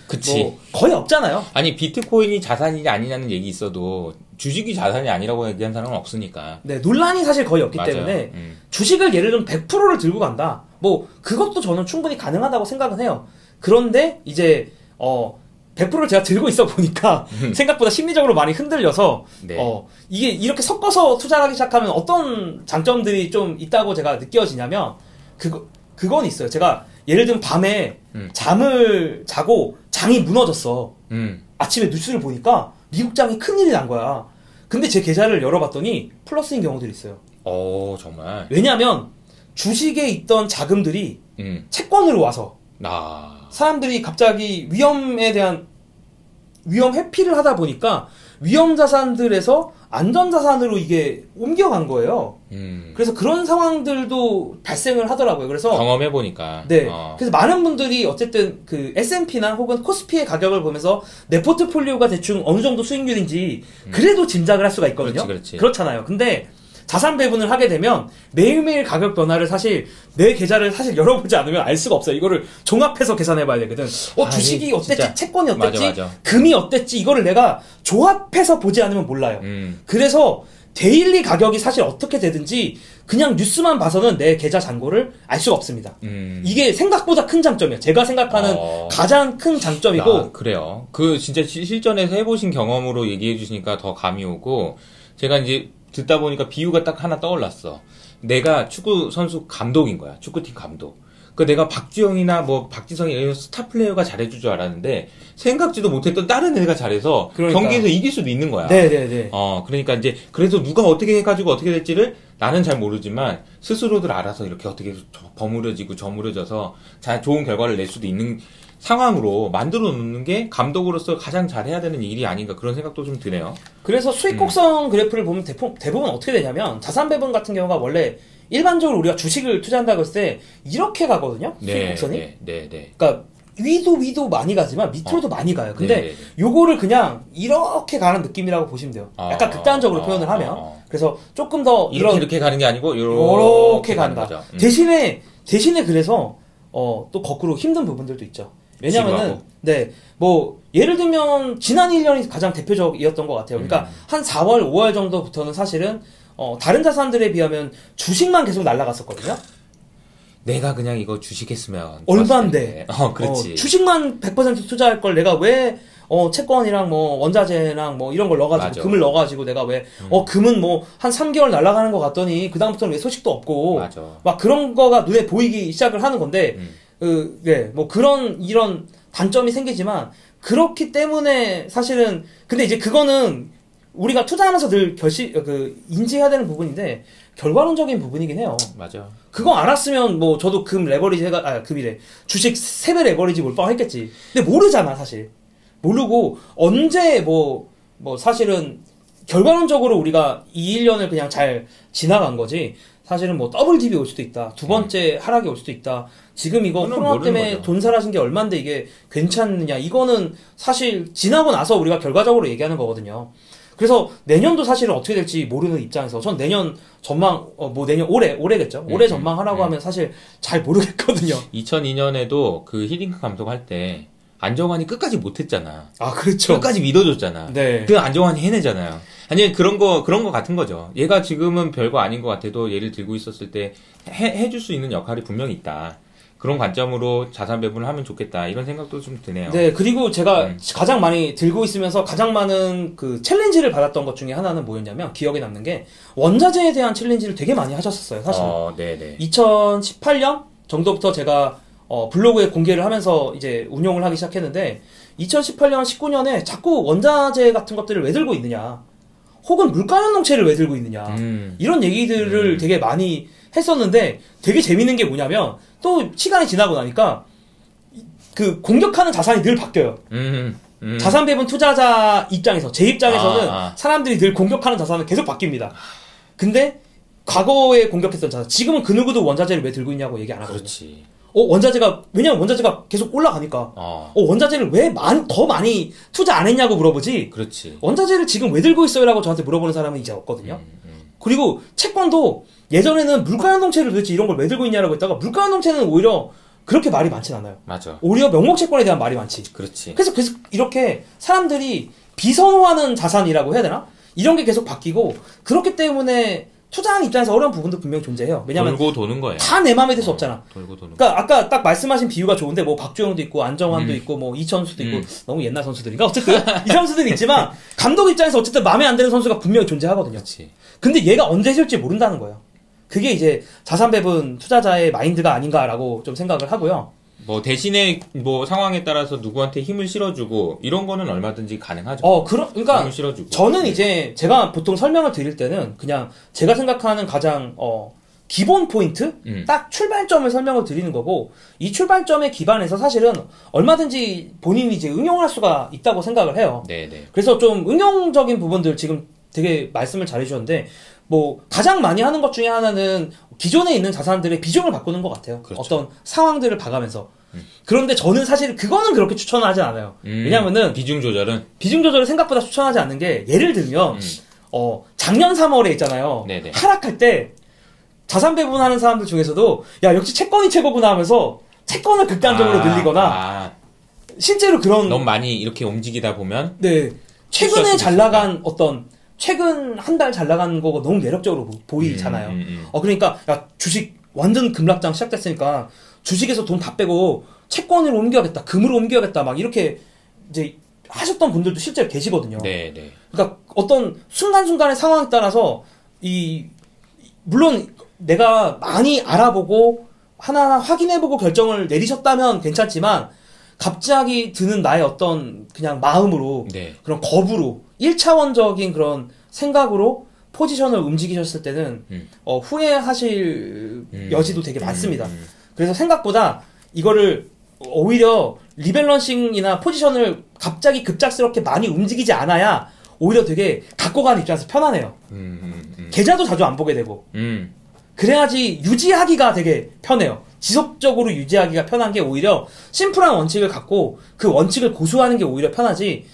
거의 없잖아요. 아니 비트코인이 자산이냐 아니냐는 얘기 있어도 주식이 자산이 아니라고 얘기한 사람은 없으니까. 네, 논란이 사실 거의 없기 때문에 주식을 예를 들면 100%를 들고 간다. 뭐 그것도 저는 충분히 가능하다고 생각은 해요. 그런데 이제 100%를 제가 들고 있어 보니까 생각보다 심리적으로 많이 흔들려서 이게 이렇게 섞어서 투자를 하기 시작하면 어떤 장점들이 좀 있다고 제가 느껴지냐면 그건 있어요. 제가 예를 들면 밤에 잠을 자고 장이 무너졌어. 아침에 뉴스를 보니까 미국 장이 큰일이 난 거야. 근데 제 계좌를 열어봤더니 플러스인 경우들이 있어요. 정말. 왜냐하면 주식에 있던 자금들이 채권으로 와서 사람들이 갑자기 위험에 대한 위험 회피를 하다 보니까 위험 자산들에서 안전 자산으로 이게 옮겨간 거예요. 그래서 그런 상황들도 발생을 하더라고요. 그래서 경험해 보니까. 네. 그래서 많은 분들이 어쨌든 그 S&P나 혹은 코스피의 가격을 보면서 내 포트폴리오가 대충 어느 정도 수익률인지 그래도 짐작을 할 수가 있거든요. 그렇지. 그렇잖아요. 근데 자산 배분을 하게 되면 매일매일 가격 변화를 사실 내 계좌를 사실 열어보지 않으면 알 수가 없어요. 이거를 종합해서 계산해 봐야 되거든. 주식이 어땠지? 진짜. 채권이 어땠지? 맞아. 금이 어땠지? 이거를 내가 조합해서 보지 않으면 몰라요. 그래서 데일리 가격이 사실 어떻게 되든지 그냥 뉴스만 봐서는 내 계좌 잔고를 알 수가 없습니다. 이게 생각보다 큰 장점이에요. 제가 생각하는 가장 큰 장점이고. 그래요. 진짜 실전에서 해보신 경험으로 얘기해 주시니까 더 감이 오고, 제가 이제 듣다 보니까 비유가 딱 하나 떠올랐어. 내가 축구 선수 감독인 거야. 축구팀 감독. 그 내가 박주영이나 뭐 박지성이 이런 스타 플레이어가 잘해줄 줄 알았는데 생각지도 못했던 다른 애가 잘해서 그러니까. 경기에서 이길 수도 있는 거야. 네네네. 그러니까 이제 그래서 누가 어떻게 해가지고 어떻게 될지를 나는 잘 모르지만 스스로들 알아서 이렇게 어떻게 버무려지고 저무려져서 좋은 결과를 낼 수도 있는 상황으로 만들어 놓는 게 감독으로서 가장 잘해야 되는 일이 아닌가 그런 생각도 좀 드네요. 그래서 수익 곡선 그래프를 보면 대부분 어떻게 되냐면 자산 배분 같은 경우가 원래 일반적으로 우리가 주식을 투자한다고 했을 때 이렇게 가거든요. 수익 곡선이. 그러니까 위도 많이 가지만 밑으로도 많이 가요. 근데 요거를 그냥 이렇게 가는 느낌이라고 보시면 돼요. 약간 극단적으로 표현을 하면. 그래서 조금 더 이렇게 가는 게 아니고 요렇게 간다. 대신에 그래서 또 거꾸로 힘든 부분들도 있죠. 왜냐면은 뭐 예를 들면 지난 1년이 가장 대표적이었던 것 같아요. 그러니까 한 4월, 5월 정도부터는 사실은 다른 자산들에 비하면 주식만 계속 날아갔었거든요. 내가 그냥 이거 주식했으면 얼마인데? 그렇지. 주식만 100% 투자할 걸 내가 왜 채권이랑 뭐 원자재랑 뭐 이런 걸 넣어가지고 맞아. 금을 넣어가지고 내가 왜 금은 뭐 한 3개월 날아가는 것 같더니 그 다음부터는 왜 소식도 없고 맞아. 막 그런 거가 눈에 보이기 시작을 하는 건데 뭐 이런 단점이 생기지만 그렇기 때문에 사실은 근데 이제 그거는 우리가 투자하면서 늘 인지해야 되는 부분인데 결과론적인 부분이긴 해요. 맞아. 그거 알았으면 뭐 저도 금이래. 주식 3배 레버리지 몰 뻔했겠지. 근데 모르잖아, 사실. 모르고 언제 뭐 사실은 결과론적으로 우리가 1년을 그냥 잘 지나간 거지. 사실은 뭐 더블 딥이 올 수도 있다. 두 번째 하락이 올 수도 있다. 지금 이거 코로나 때문에 돈 사라진 게 얼만데 이게 괜찮느냐. 이거는 사실 지나고 나서 우리가 결과적으로 얘기하는 거거든요. 그래서 내년도 사실은 어떻게 될지 모르는 입장에서 전 내년 전망 올해겠죠. 올해 전망하라고 하면 사실 잘 모르겠거든요. 2002년에도 그 히딩크 감독 할 때 안정환이 끝까지 못했잖아. 그렇죠. 끝까지 믿어줬잖아. 네. 그 안정환이 해내잖아요. 아니 그런 거 같은 거죠. 얘가 지금은 별거 아닌 것 같아도 얘를 들고 있었을 때 해줄 수 있는 역할이 분명히 있다. 그런 관점으로 자산 배분을 하면 좋겠다. 이런 생각도 좀 드네요. 네, 그리고 제가 가장 많이 들고 있으면서 가장 많은 그 챌린지를 받았던 것 중에 하나는 뭐였냐면 기억에 남는 게 원자재에 대한 챌린지를 되게 많이 하셨었어요. 사실. 네네. 2018년 정도부터 제가 블로그에 공개를 하면서 이제 운용을 하기 시작했는데 2018년, 19년에 자꾸 원자재 같은 것들을 왜 들고 있느냐. 혹은 물가연동체를 왜 들고 있느냐. 이런 얘기들을 되게 많이 했었는데 되게 재밌는 게 뭐냐면 또 시간이 지나고 나니까 그 공격하는 자산이 늘 바뀌어요. 자산 배분 투자자 입장에서 제 입장에서는 사람들이 늘 공격하는 자산은 계속 바뀝니다. 근데 과거에 공격했던 자산 지금은 그 누구도 원자재를 왜 들고 있냐고 얘기 안 하거든요. 그렇지. 왜냐면 원자재가 계속 올라가니까. 원자재를 왜 더 많이 투자 안 했냐고 물어보지. 그렇지. 원자재를 지금 왜 들고 있어요? 라고 저한테 물어보는 사람은 이제 없거든요. 그리고 채권도 예전에는 물가연동체를 도대체 이런 걸 왜 들고 있냐라고 했다가 물가연동체는 오히려 그렇게 말이 많진 않아요. 맞아. 오히려 명목채권에 대한 말이 많지. 그렇지. 그래서 계속 이렇게 사람들이 비선호하는 자산이라고 해야 되나? 이런 게 계속 바뀌고 그렇기 때문에 투자하는 입장에서 어려운 부분도 분명히 존재해요. 왜냐면 돌고 도는 거예요. 다 내 마음에 들 수 없잖아. 돌고 도는. 그러니까 아까 딱 말씀하신 비유가 좋은데 뭐 박주영도 있고 안정환도 있고 뭐 이천수도 있고 너무 옛날 선수들인가 어쨌든 이 선수들은 있지만 감독 입장에서 어쨌든 마음에 안 드는 선수가 분명히 존재하거든요. 그렇지. 근데 얘가 언제 쓸지 모른다는 거예요. 그게 이제 자산 배분 투자자의 마인드가 아닌가라고 좀 생각을 하고요. 뭐 대신에 뭐 상황에 따라서 누구한테 힘을 실어주고 이런 거는 얼마든지 가능하죠. 그러니까 힘을 실어주고. 저는 이제 제가 보통 설명을 드릴 때는 그냥 제가 생각하는 가장 기본 포인트 딱 출발점을 설명을 드리는 거고 이 출발점에 기반해서 사실은 얼마든지 본인이 이제 응용할 수가 있다고 생각을 해요. 네네. 그래서 좀 응용적인 부분들 지금 되게 말씀을 잘해주셨는데 뭐 가장 많이 하는 것 중에 하나는 기존에 있는 자산들의 비중을 바꾸는 것 같아요. 그렇죠. 어떤 상황들을 봐가면서. 그런데 저는 사실 그거는 그렇게 추천하지 않아요. 왜냐면은 비중 조절을 생각보다 추천하지 않는 게 예를 들면 작년 3월에 있잖아요. 네네. 하락할 때 자산 배분하는 사람들 중에서도 야 역시 채권이 최고구나 하면서 채권을 극단적으로 늘리거나 실제로 그런 너무 많이 이렇게 움직이다 보면 최근에 잘 나간 최근 한 달 잘 나간 거가 너무 매력적으로 보이잖아요. 그러니까 야 주식 완전 급락장 시작됐으니까 주식에서 돈 다 빼고 채권으로 옮겨야겠다, 금으로 옮겨야겠다 막 이렇게 이제 하셨던 분들도 실제로 계시거든요. 네네. 그러니까 어떤 순간순간의 상황에 따라서 물론 내가 많이 알아보고 하나하나 확인해보고 결정을 내리셨다면 괜찮지만 갑자기 드는 나의 어떤 그냥 마음으로 네. 그런 겁으로 1차원적인 그런 생각으로 포지션을 움직이셨을 때는 후회하실 여지도 되게 많습니다. 그래서 생각보다 이거를 오히려 리밸런싱이나 포지션을 갑자기 급작스럽게 많이 움직이지 않아야 오히려 되게 갖고 가는 입장에서 편하네요. 계좌도 자주 안 보게 되고 그래야지 유지하기가 되게 편해요. 지속적으로 유지하기가 편한 게 오히려 심플한 원칙을 갖고 그 원칙을 고수하는 게 오히려 편하지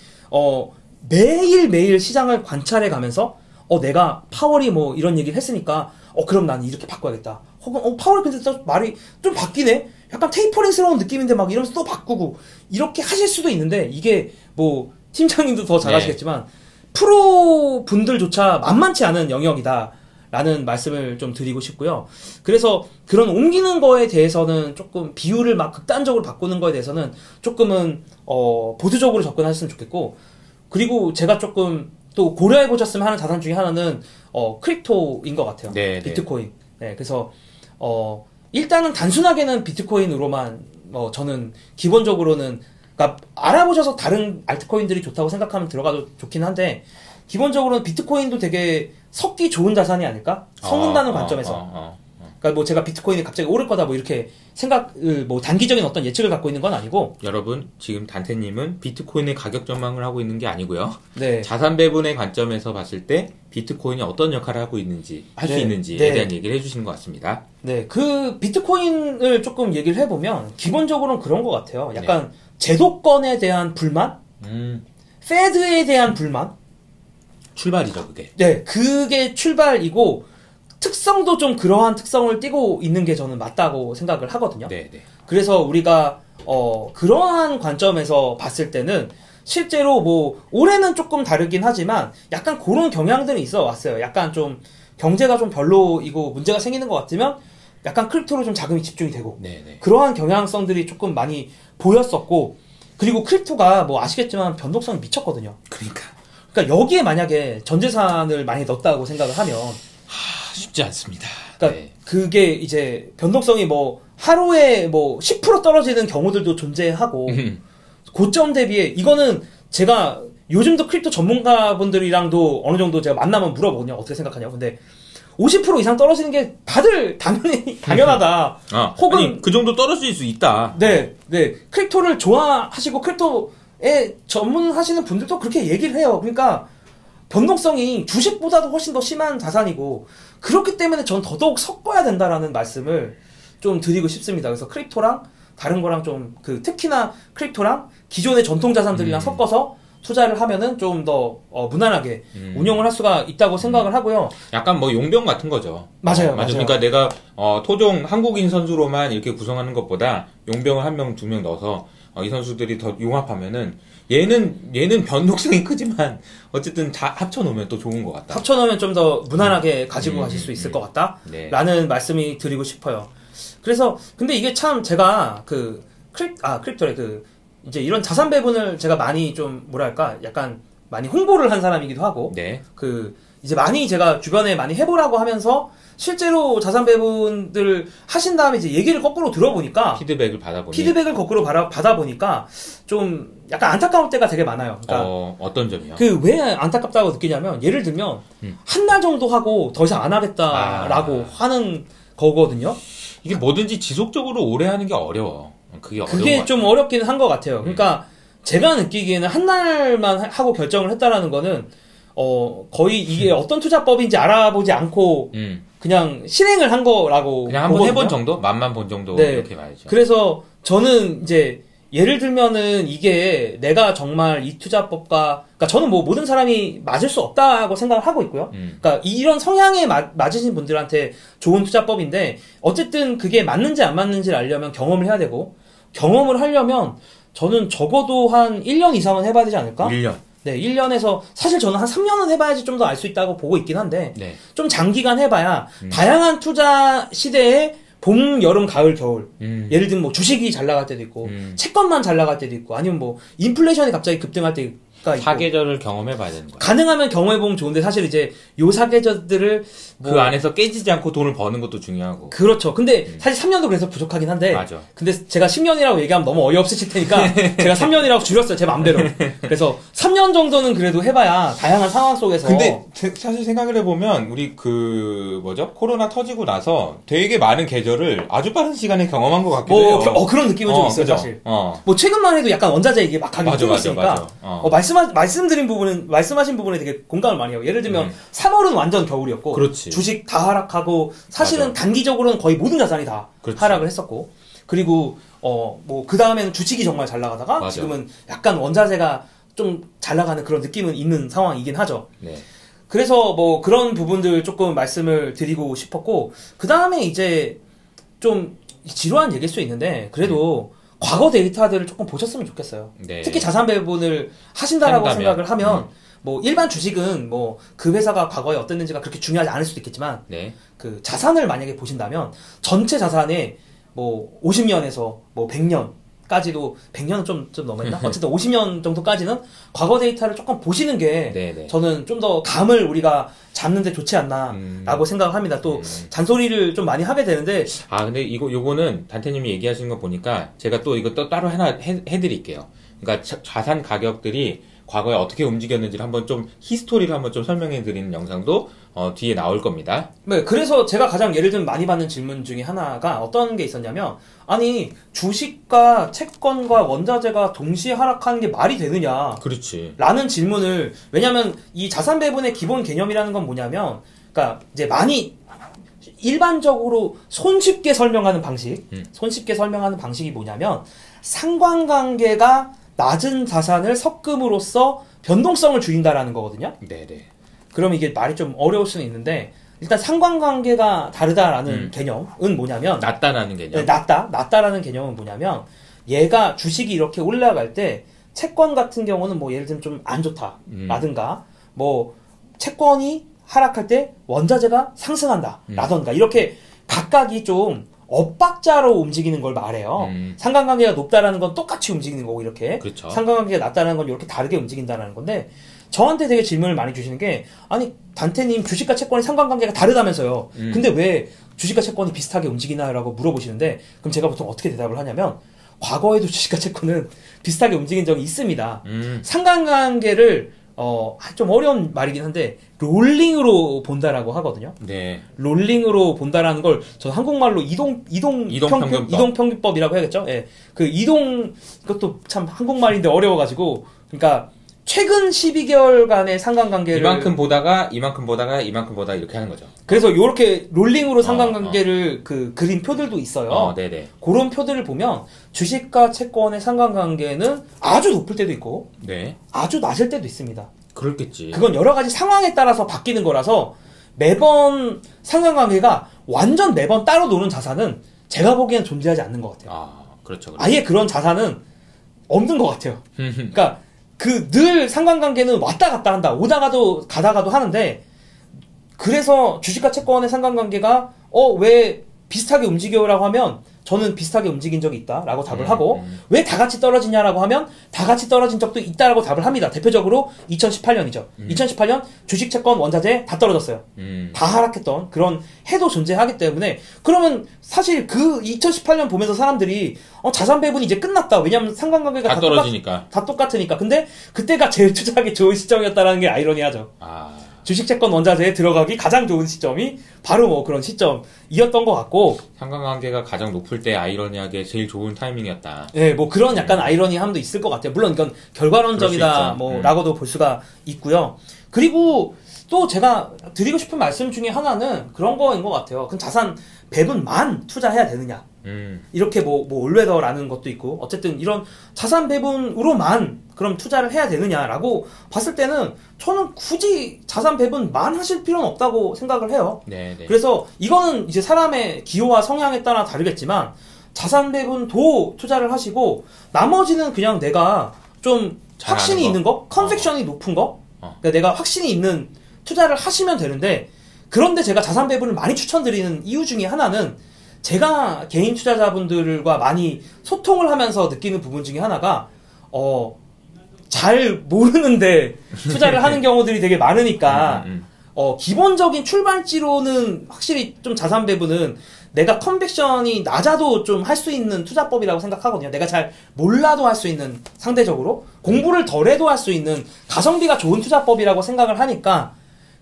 매일매일 시장을 관찰해 가면서 내가 파월이 뭐 이런 얘기를 했으니까 그럼 나는 이렇게 바꿔야겠다. 혹은 파월이 근데 또 말이 좀 바뀌네? 약간 테이퍼링스러운 느낌인데 막 이러면서 또 바꾸고 이렇게 하실 수도 있는데 이게 뭐 팀장님도 더 잘 아시겠지만 프로 분들조차 만만치 않은 영역이다 라는 말씀을 좀 드리고 싶고요. 그래서 그런 옮기는 거에 대해서는 조금 비율을 막 극단적으로 바꾸는 거에 대해서는 조금은 보수적으로 접근하셨으면 좋겠고, 그리고 제가 조금 또 고려해 보셨으면 하는 자산 중에 하나는 크립토인 것 같아요. 네, 비트코인. 네, 그래서 일단은 단순하게는 비트코인으로만 저는 기본적으로는 그러니까 알아보셔서 다른 알트코인들이 좋다고 생각하면 들어가도 좋긴 한데 기본적으로는 비트코인도 되게 섞기 좋은 자산이 아닐까? 섞는다는 관점에서. 그러니까 뭐 제가 비트코인이 갑자기 오를 거다 뭐 이렇게 생각을 뭐 단기적인 어떤 예측을 갖고 있는 건 아니고. 여러분 지금 단테님은 비트코인의 가격 전망을 하고 있는 게 아니고요. 네. 자산 배분의 관점에서 봤을 때 비트코인이 어떤 역할을 하고 있는지 할 수 있는지에 대한 얘기를 해주시는 것 같습니다. 네, 그 비트코인을 조금 얘기를 해보면 기본적으로는 그런 것 같아요. 약간 제도권에 대한 불만, 페드에 대한 불만. 출발이죠, 그게. 네, 그게 출발이고 특성도 좀 그러한 특성을 띠고 있는 게 저는 맞다고 생각을 하거든요. 네. 그래서 우리가 그러한 관점에서 봤을 때는 실제로 뭐 올해는 조금 다르긴 하지만 약간 그런 경향들이 있어 왔어요. 약간 좀 경제가 좀 별로이고 문제가 생기는 것 같으면 약간 크립토로 좀 자금이 집중이 되고 그러한 경향성들이 조금 많이 보였었고, 그리고 크립토가 뭐 아시겠지만 변동성이 미쳤거든요. 그러니까 여기에 만약에 전 재산을 많이 넣었다고 생각을 하면 쉽지 않습니다. 그러니까 그게 이제 변동성이 뭐 하루에 뭐 10% 떨어지는 경우들도 존재하고 고점 대비에 이거는 제가 요즘도 크립토 전문가분들이랑도 어느 정도 제가 만나면 물어보거든요. 어떻게 생각하냐고. 근데 50% 이상 떨어지는 게 다들 당연하다. 혹은 아니, 그 정도 떨어질 수 있다. 네. 크립토를 좋아하시고 크립토에 전문하시는 분들도 그렇게 얘기를 해요. 그러니까 변동성이 주식보다도 훨씬 더 심한 자산이고 그렇기 때문에 전 더더욱 섞어야 된다라는 말씀을 좀 드리고 싶습니다. 그래서 크립토랑 다른 거랑 좀 특히나 크립토랑 기존의 전통 자산들이랑 섞어서 투자를 하면은 좀 더 무난하게 운영을 할 수가 있다고 생각을 하고요. 약간 뭐 용병 같은 거죠. 맞아요. 그러니까 내가 토종 한국인 선수로만 이렇게 구성하는 것보다 용병을 1명, 2명 넣어서 이 선수들이 더 융합하면은 얘는 변동성이 크지만 어쨌든 다 합쳐놓으면 또 좋은 것 같다. 합쳐놓으면 좀 더 무난하게 가지고 가실 수 있을 것 같다. 라는 말씀이 드리고 싶어요. 그래서 근데 이게 참 제가 크립토래 이제 이런 자산 배분을 제가 많이 좀 뭐랄까 약간 많이 홍보를 한 사람이기도 하고 이제 많이 제가 주변에 많이 해보라고 하면서 실제로 자산 배분들을 하신 다음에 이제 얘기를 거꾸로 들어보니까 피드백을 거꾸로 받아보니까 좀 약간 안타까울 때가 되게 많아요. 그러니까 어떤 점이요? 왜 안타깝다고 느끼냐면 예를 들면 한 달 정도 하고 더 이상 안 하겠다라고 하는 거거든요. 이게 뭐든지 지속적으로 오래 하는 게 어려워. 그게 좀 어렵긴 한 것 같아요. 그러니까 제가 느끼기에는 한 달만 하고 결정을 했다라는 거는 거의 이게 어떤 투자법인지 알아보지 않고 그냥 실행을 한 거라고 그냥 한번 해본 정도? 맛만 본 정도 이렇게 말이죠. 그래서 저는 이제 예를 들면은 이게 내가 정말 이 투자법과 그러니까 저는 뭐 모든 사람이 맞을 수 없다고 생각을 하고 있고요. 그러니까 이런 성향에 맞으신 분들한테 좋은 투자법인데 어쨌든 그게 맞는지 안 맞는지를 알려면 경험을 해야 되고 경험을 하려면 저는 적어도 한 1년 이상은 해봐야 되지 않을까? 1년. 네, 1년에서 사실 저는 한 3년은 해봐야지 좀 더 알 수 있다고 보고 있긴 한데 좀 장기간 해봐야 다양한 투자 시대에 봄, 여름, 가을, 겨울. 예를 들면 뭐 주식이 잘 나갈 때도 있고 채권만 잘 나갈 때도 있고 아니면 뭐 인플레이션이 갑자기 급등할 때 사계절을 경험해봐야 되는 거예요. 가능하면 경험해보면 좋은데 사실 이제 요 사계절들을 그 안에서 깨지지 않고 돈을 버는 것도 중요하고. 그렇죠. 근데 사실 3년도 그래서 부족하긴 한데. 맞아. 근데 제가 10년이라고 얘기하면 너무 어이없으실 테니까 제가 3년이라고 줄였어요. 제 맘대로. 그래서 3년 정도는 그래도 해봐야 다양한 상황 속에서. 근데 사실 생각을 해보면 우리 코로나 터지고 나서 되게 많은 계절을 아주 빠른 시간에 경험한 것 같기도 해요. 그런 느낌은 좀 있어요, 그죠? 사실. 뭐 최근만 해도 약간 원자재 얘기 막 하기 힘들었으니까. 말씀하신 부분에 되게 공감을 많이 해요. 예를 들면 3월은 완전 겨울이었고. 그렇지. 주식 다 하락하고 사실은 단기적으로는 거의 모든 자산이 다 그렇지. 하락을 했었고. 그리고 그 다음에는 주식이 정말 잘 나가다가 맞아. 지금은 약간 원자재가 좀 잘 나가는 그런 느낌은 있는 상황이긴 하죠. 네. 그래서 뭐 그런 부분들 조금 말씀을 드리고 싶었고, 그 다음에 이제 좀 지루한 얘기일 수 있는데 그래도 과거 데이터들을 조금 보셨으면 좋겠어요. 네. 특히 자산 배분을 하신다라고 생각을 하면 뭐 일반 주식은 뭐 그 회사가 과거에 어땠는지가 그렇게 중요하지 않을 수도 있겠지만 네. 그 자산을 만약에 보신다면 전체 자산의 뭐 50년에서 뭐 100년까지도 100년은 좀 넘었나? 어쨌든 50년 정도까지는 과거 데이터를 조금 보시는 게 네네. 저는 좀 더 감을 우리가 잡는데 좋지 않나라고 생각을 합니다. 또 잔소리를 좀 많이 하게 되는데 근데 요거는 단태님이 얘기하시는 거 보니까 제가 또 이거 또 따로 하나 해드릴게요. 그러니까 자산 가격들이 과거에 어떻게 움직였는지를 한번 좀 히스토리를 한번 좀 설명해 드리는 영상도 뒤에 나올 겁니다. 네, 그래서 제가 가장 예를 들면 많이 받는 질문 중에 하나가 어떤 게 있었냐면, 아니 주식과 채권과 원자재가 동시에 하락하는 게 말이 되느냐? 그렇지. 라는 질문을, 왜냐면 이 자산 배분의 기본 개념이라는 건 뭐냐면, 그러니까 이제 많이 일반적으로 손쉽게 설명하는 방식이 뭐냐면 상관관계가 낮은 자산을 섞음으로써 변동성을 줄인다라는 거거든요. 네네. 그럼 이게 말이 좀 어려울 수는 있는데, 일단 상관관계가 다르다라는 개념은 뭐냐면, 낮다라는 개념. 네, 낮다라는 개념은 뭐냐면, 얘가 주식이 이렇게 올라갈 때 채권 같은 경우는 뭐 예를 들면 좀 안 좋다라든가, 뭐 채권이 하락할 때 원자재가 상승한다라던가, 이렇게 각각이 좀 엇박자로 움직이는 걸 말해요. 상관관계가 높다라는 건 똑같이 움직이는 거고, 이렇게. 그렇죠. 상관관계가 낮다라는 건 이렇게 다르게 움직인다는 건데, 저한테 되게 질문을 많이 주시는 게, 아니 단태님 주식과 채권의 상관관계가 다르다면서요. 근데 왜 주식과 채권이 비슷하게 움직이나요라고 물어보시는데, 그럼 제가 보통 어떻게 대답을 하냐면, 과거에도 주식과 채권은 비슷하게 움직인 적이 있습니다. 상관관계를 좀 어려운 말이긴 한데 롤링으로 본다라고 하거든요. 네. 롤링으로 본다라는 걸 저 한국말로 이동평균법이라고 해야겠죠. 예. 그 이것도 참 한국말인데 어려워가지고, 그러니까 최근 12개월간의 상관관계를 이만큼 보다가 이렇게 하는 거죠. 그래서 요렇게 롤링으로 상관관계를 그린 표들도 있어요. 네네. 그런 표들을 보면 주식과 채권의 상관관계는 아주 높을 때도 있고, 네. 아주 낮을 때도 있습니다. 그렇겠지. 그건 여러 가지 상황에 따라서 바뀌는 거라서 매번 상관관계가 완전 매번 따로 노는 자산은 제가 보기엔 존재하지 않는 것 같아요. 그렇죠. 아예 그런 자산은 없는 것 같아요. 그러니까 늘 상관관계는 왔다 갔다 한다. 오다가도 가다가도 하는데, 그래서 주식과 채권의 상관관계가 왜 비슷하게 움직여라고 하면 저는 비슷하게 움직인 적이 있다라고 답을 하고, 왜 다 같이 떨어지냐라고 하면 다 같이 떨어진 적도 있다라고 답을 합니다. 대표적으로 2018년이죠. 2018년 주식, 채권, 원자재 다 떨어졌어요. 다 하락했던 그런 해도 존재하기 때문에, 그러면 사실 그 2018년 보면서 사람들이 자산 배분이 이제 끝났다. 왜냐면 상관관계가 다 떨어지니까. 다 똑같으니까. 근데 그때가 제일 투자하기 좋은 시점이었다라는 게 아이러니하죠. 주식, 채권, 원자재에 들어가기 가장 좋은 시점이 바로 뭐 그런 시점이었던 것 같고, 상관관계가 가장 높을 때 아이러니하게 제일 좋은 타이밍이었다. 네, 뭐 그런 약간 아이러니함도 있을 것 같아요. 물론 이건 결과론적이다 라고도 볼 수가 있고요. 그리고 또 제가 드리고 싶은 말씀 중에 하나는 그런 거인 것 같아요. 그럼 자산 배분만 투자해야 되느냐? 이렇게 뭐 올웨더라는 것도 있고, 어쨌든 이런 자산 배분으로만 그럼 투자를 해야 되느냐라고 봤을 때는 저는 굳이 자산 배분만 하실 필요는 없다고 생각을 해요. 네네. 그래서 이거는 이제 사람의 기호와 성향에 따라 다르겠지만, 자산 배분도 투자를 하시고 나머지는 그냥 내가 좀 확신이 있는 거, 컨섹션이 높은 거, 그러니까 내가 확신이 있는 투자를 하시면 되는데, 그런데 제가 자산 배분을 많이 추천드리는 이유 중에 하나는, 제가 개인 투자자분들과 많이 소통을 하면서 느끼는 부분 중에 하나가, 잘 모르는데 투자를 하는 경우들이 되게 많으니까 기본적인 출발지로는 확실히 좀 자산 배분은 내가 컨벡션이 낮아도 좀 할 수 있는 투자법이라고 생각하거든요. 내가 잘 몰라도 할 수 있는, 상대적으로 공부를 덜 해도 할 수 있는 가성비가 좋은 투자법이라고 생각을 하니까,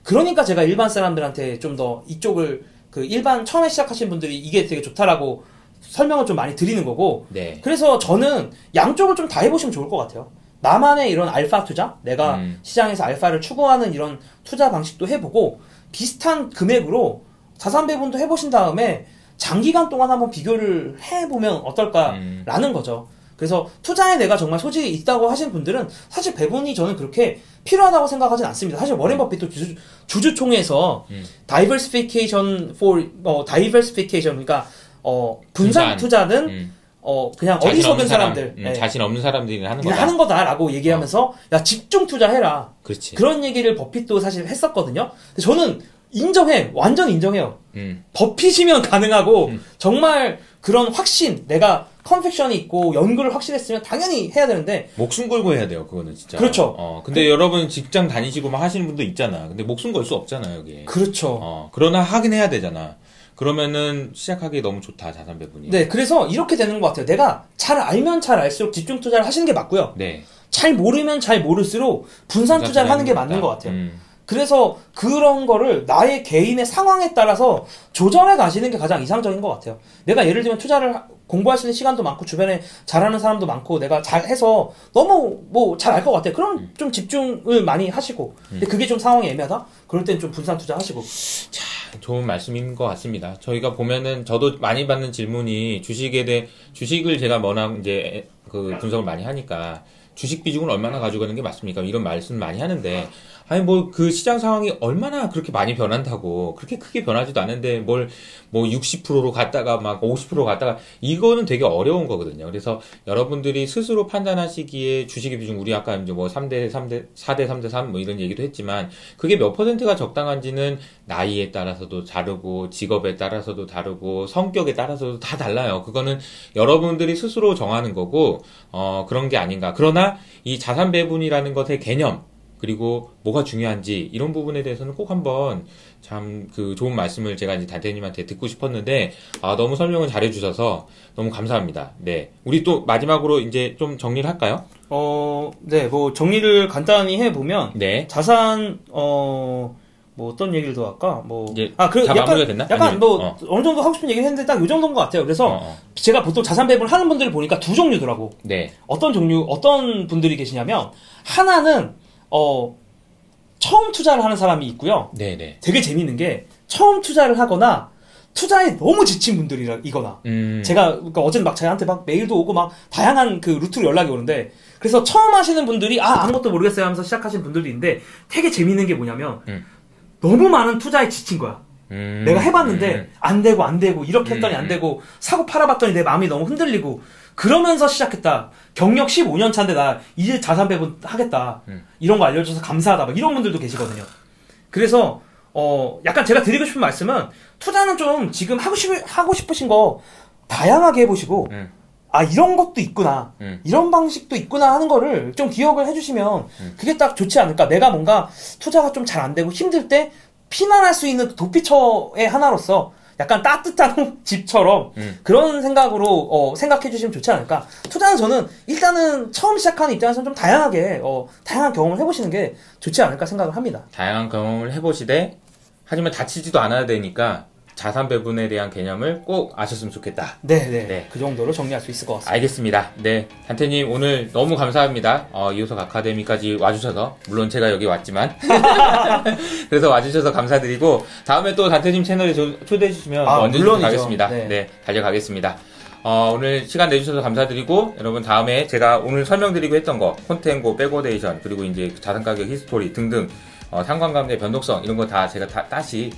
그러니까 제가 일반 사람들한테 좀 더 이쪽을 일반 처음에 시작하신 분들이 이게 되게 좋다라고 설명을 좀 많이 드리는 거고, 네. 그래서 저는 양쪽을 좀 다 해보시면 좋을 것 같아요. 나만의 이런 알파 투자, 내가 시장에서 알파를 추구하는 이런 투자 방식도 해보고, 비슷한 금액으로 자산 배분도 해보신 다음에 장기간 동안 한번 비교를 해보면 어떨까라는 거죠. 그래서 투자에 내가 정말 소질이 있다고 하신 분들은 사실 배분이 저는 그렇게 필요하다고 생각하진 않습니다. 사실 워렌 버핏도 주주총회에서 diversification 그러니까 분산 투자는 그냥 어리석은 사람들, 자신 없는 사람들이 하는 거다라고 얘기하면서 야, 집중 투자해라. 그렇지. 그런 얘기를 버핏도 사실 했었거든요. 근데 저는 완전 인정해요. 버핏이면 가능하고 정말 그런 확신, 내가 컨펙션이 있고 연구를 확실했으면 당연히 해야 되는데 목숨 걸고 해야 돼요. 그거는 진짜. 그렇죠. 근데 여러분 직장 다니시고 막 하시는 분도 있잖아. 근데 목숨 걸 수 없잖아요, 여기. 그렇죠. 그러나 하긴 해야 되잖아. 그러면은 시작하기 너무 좋다, 자산 배분이. 네, 그래서 이렇게 되는 것 같아요. 내가 잘 알면 잘 알수록 집중 투자를 하시는 게 맞고요. 네. 잘 모르면 잘 모를수록 분산 투자를 하는 게 맞는 것 같아요. 그래서 그런 거를 나의 개인의 상황에 따라서 조절해 가시는 게 가장 이상적인 것 같아요. 내가 예를 들면 투자를 공부할 수 있는 시간도 많고 주변에 잘하는 사람도 많고 내가 잘해서 너무 잘 알 것 같아. 그럼 좀 집중을 많이 하시고 근데 그게 좀 상황이 애매하다? 그럴 땐 좀 분산 투자하시고. 자, 좋은 말씀인 것 같습니다. 저희가 보면은 저도 많이 받는 질문이 주식을 제가 워낙 이제 그 분석을 많이 하니까 주식 비중을 얼마나 가지고 가는 게 맞습니까? 이런 말씀 많이 하는데, 아니 뭐 그 시장 상황이 얼마나 그렇게 많이 변한다고, 그렇게 크게 변하지도 않은데 뭐 60%로 갔다가 막 50%로 갔다가, 이거는 되게 어려운 거거든요. 그래서 여러분들이 스스로 판단하시기에 주식의 비중, 우리 아까 이제 뭐 4대 3대 3 뭐 이런 얘기도 했지만, 그게 몇 %가 적당한지는 나이에 따라서도 다르고, 직업에 따라서도 다르고, 성격에 따라서도 다 달라요. 그거는 여러분들이 스스로 정하는 거고, 그런 게 아닌가. 그러나 이 자산 배분이라는 것의 개념, 그리고 뭐가 중요한지 이런 부분에 대해서는 꼭 한번 참 좋은 말씀을 제가 이제 단테님한테 듣고 싶었는데, 너무 설명을 잘해 주셔서 너무 감사합니다. 네. 우리 또 마지막으로 이제 좀 정리를 할까요? 네. 뭐 정리를 간단히 해 보면, 네. 자산 뭐 어떤 얘기를 더 할까? 다 마무리가 됐나? 약간 어느 정도 하고 싶은 얘기 했는데 딱 요 정도인 것 같아요. 그래서 제가 보통 자산 배분을 하는 분들을 보니까 두 종류더라고. 네. 어떤 분들이 계시냐면, 하나는 처음 투자를 하는 사람이 있고요. 네네. 되게 재밌는 게, 처음 투자를 하거나 투자에 너무 지친 분들이거나, 그러니까 어제는 막 저한테 막 메일도 오고 막 다양한 그 루트로 연락이 오는데, 그래서 처음 하시는 분들이 아무것도 모르겠어요 하면서 시작하시는 분들도 있는데, 되게 재밌는 게 뭐냐면 너무 많은 투자에 지친 거야. 내가 해봤는데 안 되고 이렇게 했더니 안 되고, 사고 팔아봤더니 내 마음이 너무 흔들리고, 그러면서 시작했다. 경력 15년 차인데 나 이제 자산 배분 하겠다. 이런 거 알려줘서 감사하다. 막 이런 분들도 계시거든요. 그래서 약간 제가 드리고 싶은 말씀은, 투자는 좀 지금 하고 싶으신 거 다양하게 해보시고, 이런 것도 있구나, 이런 방식도 있구나 하는 거를 좀 기억을 해주시면 그게 딱 좋지 않을까. 내가 뭔가 투자가 좀 잘 안 되고 힘들 때 피난할 수 있는 도피처의 하나로서 약간 따뜻한 집처럼 그런 생각으로 생각해 주시면 좋지 않을까. 투자는 저는 일단은 처음 시작하는 입장에서는 좀 다양한 경험을 해보시는 게 좋지 않을까 생각을 합니다. 다양한 경험을 해보시되, 하지만 다치지도 않아야 되니까 자산 배분에 대한 개념을 꼭 아셨으면 좋겠다. 네. 그 정도로 정리할 수 있을 것 같습니다. 알겠습니다. 네. 단테님 오늘 너무 감사합니다. 이호석 아카데미까지 와주셔서, 물론 제가 여기 왔지만. 그래서 와주셔서 감사드리고, 다음에 또 단테님 채널에 초대해 주시면 언제든지 가겠습니다. 네. 달려가겠습니다. 오늘 시간 내주셔서 감사드리고, 여러분 다음에 제가 오늘 설명드리고 했던 거, 콘텐고, 백워데이션, 그리고 이제 자산가격 히스토리 등등, 상관관계 변동성, 이런 거 다 제가 다시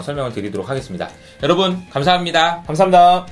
설명을 드리도록 하겠습니다. 여러분 감사합니다. 감사합니다.